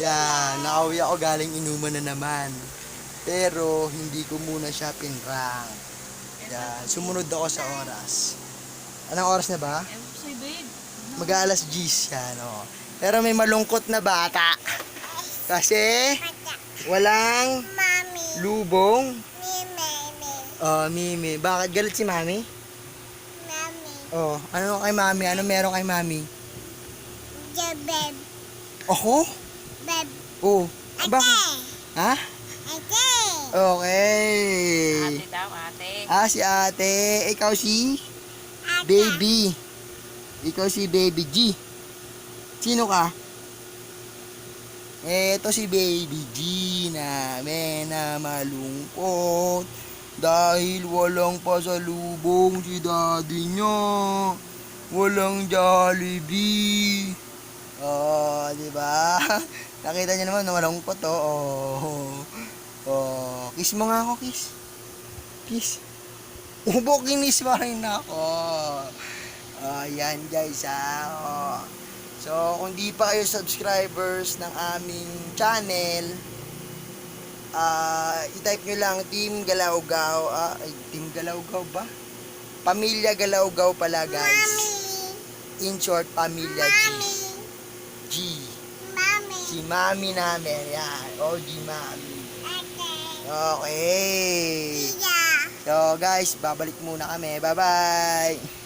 Yan, nakauwi ako galing inuman na naman. Pero hindi ko muna siya pinrang. Yan, sumunod ako sa oras. Anong oras na ba? Mag-aalas 10 yan, oh. Pero may malungkot na bata. Kasi walang lubong. Mimi. Bakit galit si mami? Oh, ano kay mami? Ano meron kay mami? Beb. Ako? Beb. Oh, bakit? Ha? Ate. Okay. Ate daw, ate. Si ate. Ikaw si? Baby. Ikaw si Baby G. Sino ka? Eto si Baby G namin na malungkot dahil walang pasalubong si daddy niya. Walang Jollibee. Oh, di ba? Nakita niyo naman na malungkot, oh. Oh, kiss mo nga ako, kiss. Kiss. Ubo, kinis pa rin ako. Yan guys, oh. So, kung di pa kayo subscribers ng aming channel, i-type nyo lang Team Galawgaw. Team Galawgaw ba? Pamilya Galawgaw pala, guys. In short, Pamilya G. G. Si Mami namin. Yan. OG Mami. Okay. So, guys, babalik muna kami. Bye-bye.